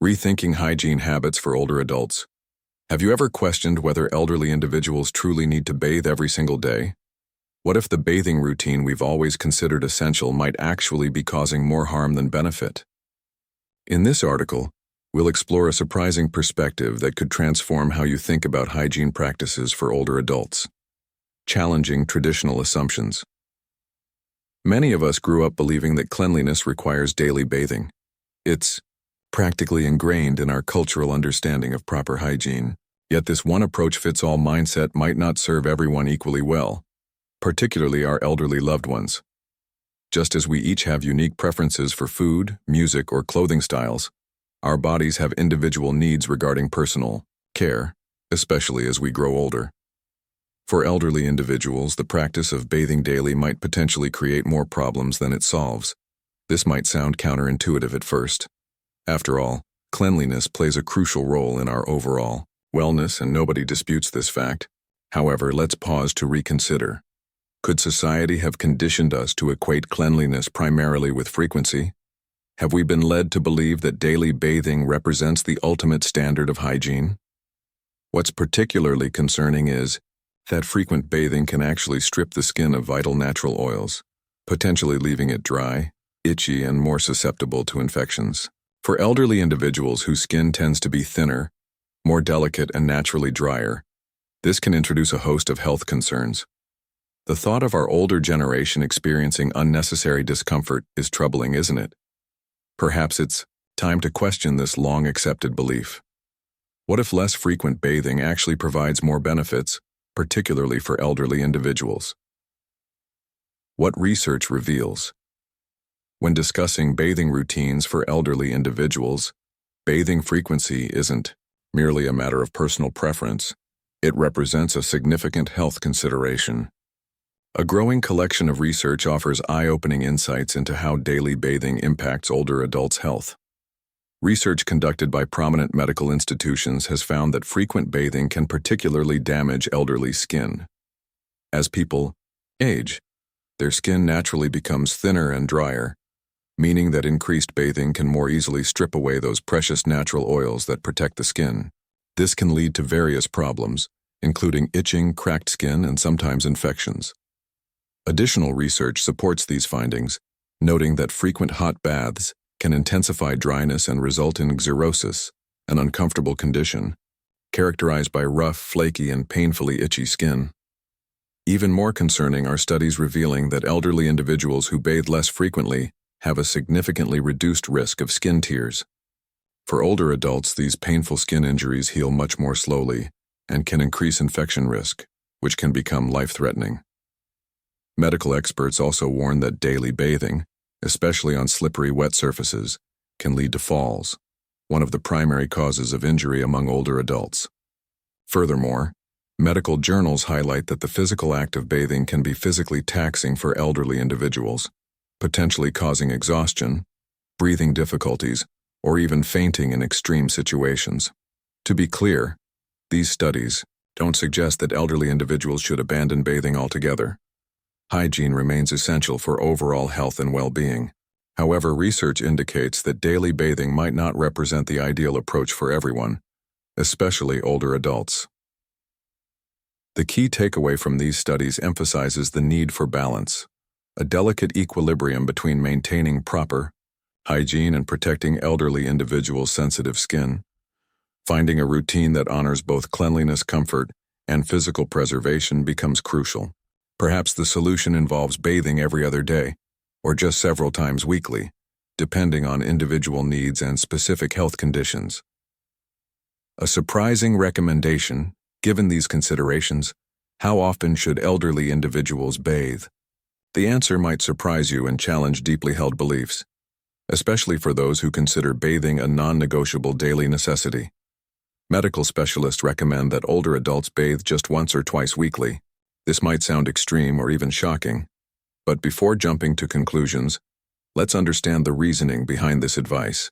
Rethinking hygiene habits for older adults. Have you ever questioned whether elderly individuals truly need to bathe every single day? What if the bathing routine we've always considered essential might actually be causing more harm than benefit? In this article, we'll explore a surprising perspective that could transform how you think about hygiene practices for older adults. Challenging traditional assumptions. Many of us grew up believing that cleanliness requires daily bathing. It's practically ingrained in our cultural understanding of proper hygiene. Yet this one-approach-fits-all mindset might not serve everyone equally well, particularly our elderly loved ones. Just as we each have unique preferences for food, music, or clothing styles, our bodies have individual needs regarding personal care, especially as we grow older. For elderly individuals, the practice of bathing daily might potentially create more problems than it solves. This might sound counterintuitive at first. After all, cleanliness plays a crucial role in our overall wellness, and nobody disputes this fact. However, let's pause to reconsider. Could society have conditioned us to equate cleanliness primarily with frequency? Have we been led to believe that daily bathing represents the ultimate standard of hygiene? What's particularly concerning is that frequent bathing can actually strip the skin of vital natural oils, potentially leaving it dry, itchy, and more susceptible to infections. For elderly individuals whose skin tends to be thinner, more delicate, and naturally drier, this can introduce a host of health concerns. The thought of our older generation experiencing unnecessary discomfort is troubling, isn't it? Perhaps it's time to question this long-accepted belief. What if less frequent bathing actually provides more benefits, particularly for elderly individuals? What research reveals? When discussing bathing routines for elderly individuals, bathing frequency isn't merely a matter of personal preference. It represents a significant health consideration. A growing collection of research offers eye-opening insights into how daily bathing impacts older adults' health. Research conducted by prominent medical institutions has found that frequent bathing can particularly damage elderly skin. As people age, their skin naturally becomes thinner and drier, meaning that increased bathing can more easily strip away those precious natural oils that protect the skin. This can lead to various problems, including itching, cracked skin, and sometimes infections. Additional research supports these findings, noting that frequent hot baths can intensify dryness and result in xerosis, an uncomfortable condition, characterized by rough, flaky, and painfully itchy skin. Even more concerning are studies revealing that elderly individuals who bathe less frequently have a significantly reduced risk of skin tears. For older adults, these painful skin injuries heal much more slowly and can increase infection risk, which can become life-threatening. Medical experts also warn that daily bathing, especially on slippery, wet surfaces, can lead to falls, one of the primary causes of injury among older adults. Furthermore, medical journals highlight that the physical act of bathing can be physically taxing for elderly individuals, potentially causing exhaustion, breathing difficulties, or even fainting in extreme situations. To be clear, these studies don't suggest that elderly individuals should abandon bathing altogether. Hygiene remains essential for overall health and well-being. However, research indicates that daily bathing might not represent the ideal approach for everyone, especially older adults. The key takeaway from these studies emphasizes the need for balance, a delicate equilibrium between maintaining proper hygiene and protecting elderly individuals' sensitive skin. Finding a routine that honors both cleanliness, comfort, and physical preservation becomes crucial. Perhaps the solution involves bathing every other day, or just several times weekly, depending on individual needs and specific health conditions. A surprising recommendation, given these considerations: how often should elderly individuals bathe? The answer might surprise you and challenge deeply held beliefs, especially for those who consider bathing a non-negotiable daily necessity. Medical specialists recommend that older adults bathe just once or twice weekly. This might sound extreme or even shocking, but before jumping to conclusions, let's understand the reasoning behind this advice.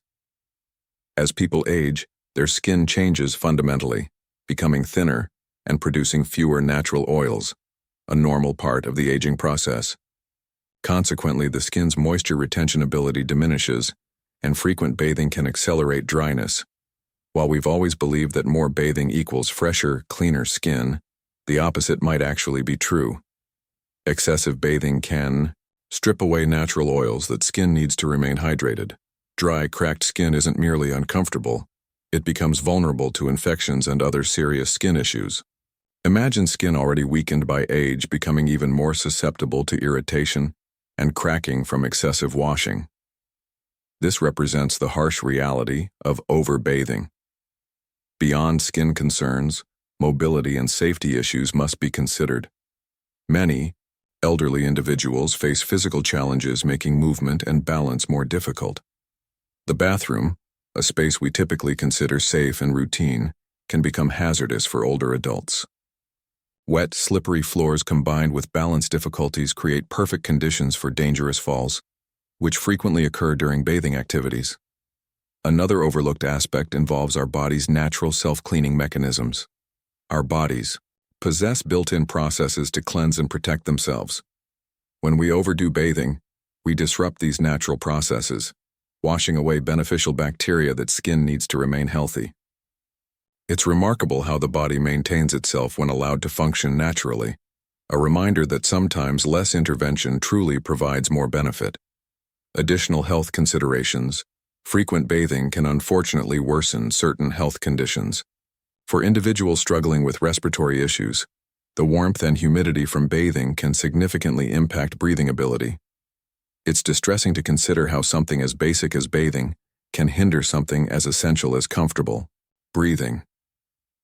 As people age, their skin changes fundamentally, becoming thinner and producing fewer natural oils, a normal part of the aging process. Consequently, the skin's moisture retention ability diminishes, and frequent bathing can accelerate dryness. While we've always believed that more bathing equals fresher, cleaner skin, the opposite might actually be true. Excessive bathing can strip away natural oils that skin needs to remain hydrated. Dry, cracked skin isn't merely uncomfortable, it becomes vulnerable to infections and other serious skin issues. Imagine skin already weakened by age becoming even more susceptible to irritation and cracking from excessive washing. This represents the harsh reality of overbathing. Beyond skin concerns, mobility and safety issues must be considered. Many elderly individuals face physical challenges making movement and balance more difficult. The bathroom, a space we typically consider safe and routine, can become hazardous for older adults. Wet, slippery floors combined with balance difficulties create perfect conditions for dangerous falls, which frequently occur during bathing activities. Another overlooked aspect involves our body's natural self-cleaning mechanisms. Our bodies possess built-in processes to cleanse and protect themselves. When we overdo bathing, we disrupt these natural processes, washing away beneficial bacteria that skin needs to remain healthy. It's remarkable how the body maintains itself when allowed to function naturally, a reminder that sometimes less intervention truly provides more benefit. Additional health considerations. Frequent bathing can unfortunately worsen certain health conditions. For individuals struggling with respiratory issues, the warmth and humidity from bathing can significantly impact breathing ability. It's distressing to consider how something as basic as bathing can hinder something as essential as comfortable breathing.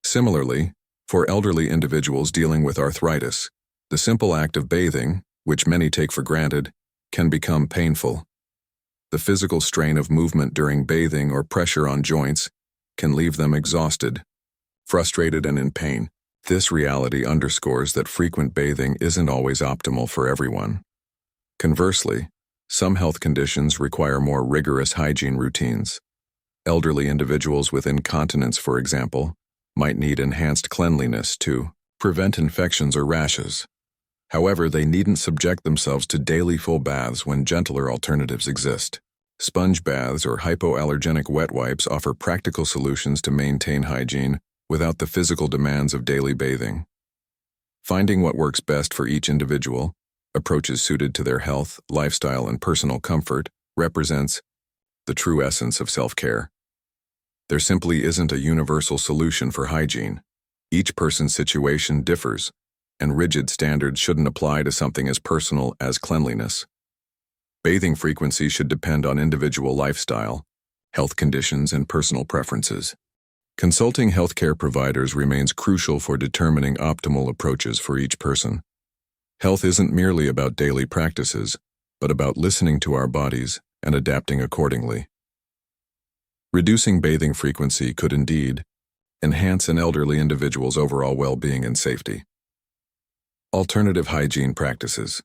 Similarly, for elderly individuals dealing with arthritis, the simple act of bathing, which many take for granted, can become painful. The physical strain of movement during bathing or pressure on joints can leave them exhausted, frustrated, and in pain. This reality underscores that frequent bathing isn't always optimal for everyone. Conversely, some health conditions require more rigorous hygiene routines. Elderly individuals with incontinence, for example, might need enhanced cleanliness to prevent infections or rashes. However, they needn't subject themselves to daily full baths when gentler alternatives exist. Sponge baths or hypoallergenic wet wipes offer practical solutions to maintain hygiene without the physical demands of daily bathing. Finding what works best for each individual, approaches suited to their health, lifestyle, and personal comfort, represents the true essence of self-care. There simply isn't a universal solution for hygiene. Each person's situation differs, and rigid standards shouldn't apply to something as personal as cleanliness. Bathing frequency should depend on individual lifestyle, health conditions, and personal preferences. Consulting healthcare providers remains crucial for determining optimal approaches for each person. Health isn't merely about daily practices, but about listening to our bodies and adapting accordingly. Reducing bathing frequency could indeed enhance an elderly individual's overall well-being and safety. Alternative hygiene practices.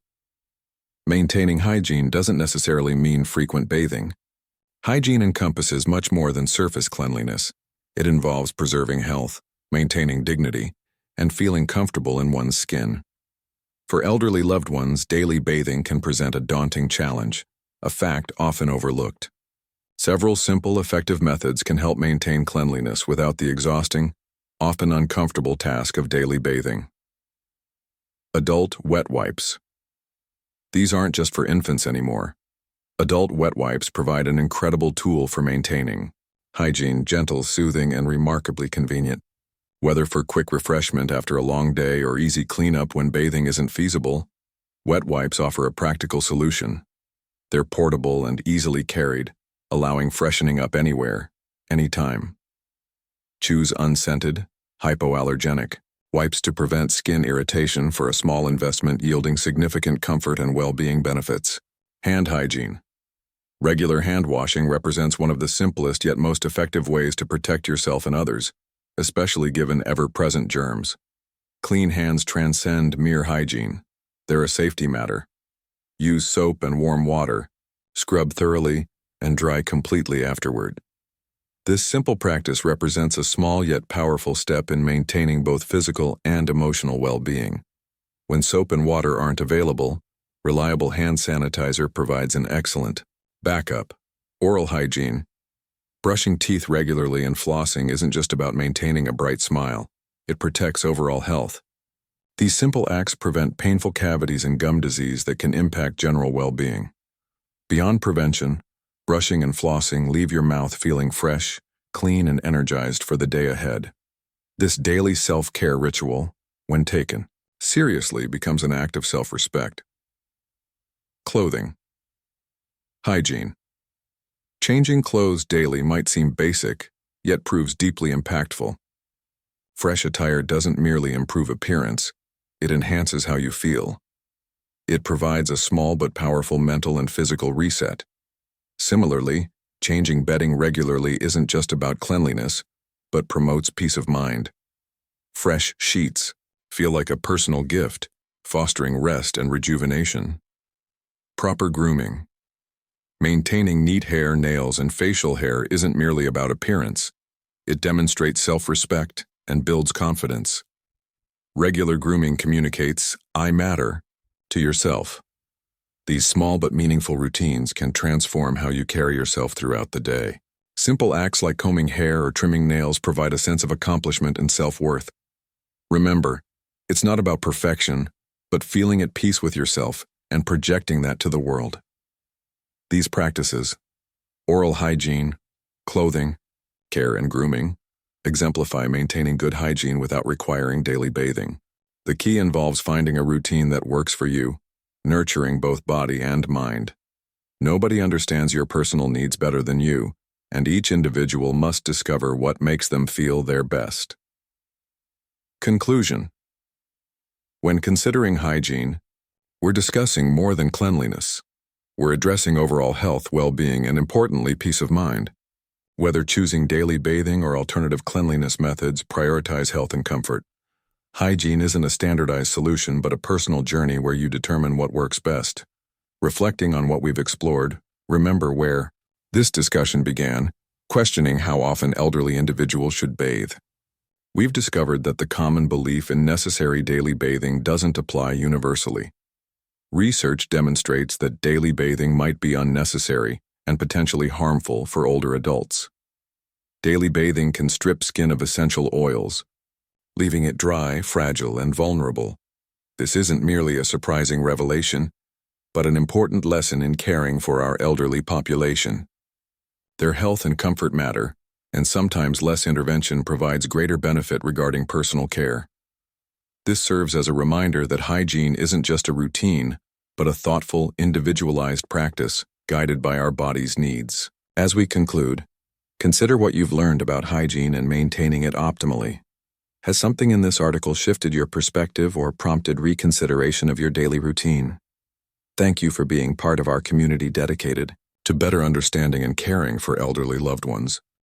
Maintaining hygiene doesn't necessarily mean frequent bathing. Hygiene encompasses much more than surface cleanliness. It involves preserving health, maintaining dignity, and feeling comfortable in one's skin. For elderly loved ones, daily bathing can present a daunting challenge, a fact often overlooked. Several simple, effective methods can help maintain cleanliness without the exhausting, often uncomfortable task of daily bathing. Adult wet wipes. These aren't just for infants anymore. Adult wet wipes provide an incredible tool for maintaining hygiene, gentle, soothing, and remarkably convenient. Whether for quick refreshment after a long day or easy cleanup when bathing isn't feasible, wet wipes offer a practical solution. They're portable and easily carried, allowing freshening up anywhere, anytime. Choose unscented, hypoallergenic wipes to prevent skin irritation for a small investment yielding significant comfort and well-being benefits. Hand hygiene. Regular hand washing represents one of the simplest yet most effective ways to protect yourself and others, especially given ever-present germs. Clean hands transcend mere hygiene. They're a safety matter. Use soap and warm water, scrub thoroughly, and dry completely afterward. This simple practice represents a small yet powerful step in maintaining both physical and emotional well-being. When soap and water aren't available, reliable hand sanitizer provides an excellent backup. Oral hygiene. Brushing teeth regularly and flossing isn't just about maintaining a bright smile. It protects overall health. These simple acts prevent painful cavities and gum disease that can impact general well-being. Beyond prevention, brushing and flossing leave your mouth feeling fresh, clean, and energized for the day ahead. This daily self-care ritual, when taken seriously, becomes an act of self-respect. Clothing. Hygiene. Changing clothes daily might seem basic, yet proves deeply impactful. Fresh attire doesn't merely improve appearance, it enhances how you feel. It provides a small but powerful mental and physical reset. Similarly, changing bedding regularly isn't just about cleanliness, but promotes peace of mind. Fresh sheets feel like a personal gift, fostering rest and rejuvenation. Proper grooming. Maintaining neat hair, nails, and facial hair isn't merely about appearance. It demonstrates self-respect and builds confidence. Regular grooming communicates, "I matter," to yourself. These small but meaningful routines can transform how you carry yourself throughout the day. Simple acts like combing hair or trimming nails provide a sense of accomplishment and self-worth. Remember, it's not about perfection, but feeling at peace with yourself and projecting that to the world. These practices, oral hygiene, clothing, care, and grooming, exemplify maintaining good hygiene without requiring daily bathing. The key involves finding a routine that works for you, nurturing both body and mind. Nobody understands your personal needs better than you, and each individual must discover what makes them feel their best. Conclusion. When considering hygiene, we're discussing more than cleanliness. We're addressing overall health, well-being, and importantly, peace of mind. Whether choosing daily bathing or alternative cleanliness methods, prioritize health and comfort. Hygiene isn't a standardized solution, but a personal journey where you determine what works best. Reflecting on what we've explored, remember where this discussion began, questioning how often elderly individuals should bathe. We've discovered that the common belief in necessary daily bathing doesn't apply universally. Research demonstrates that daily bathing might be unnecessary and potentially harmful for older adults. Daily bathing can strip skin of essential oils, leaving it dry, fragile, and vulnerable. This isn't merely a surprising revelation, but an important lesson in caring for our elderly population. Their health and comfort matter, and sometimes less intervention provides greater benefit regarding personal care. This serves as a reminder that hygiene isn't just a routine, but a thoughtful, individualized practice guided by our body's needs. As we conclude, consider what you've learned about hygiene and maintaining it optimally. Has something in this article shifted your perspective or prompted reconsideration of your daily routine? Thank you for being part of our community dedicated to better understanding and caring for elderly loved ones.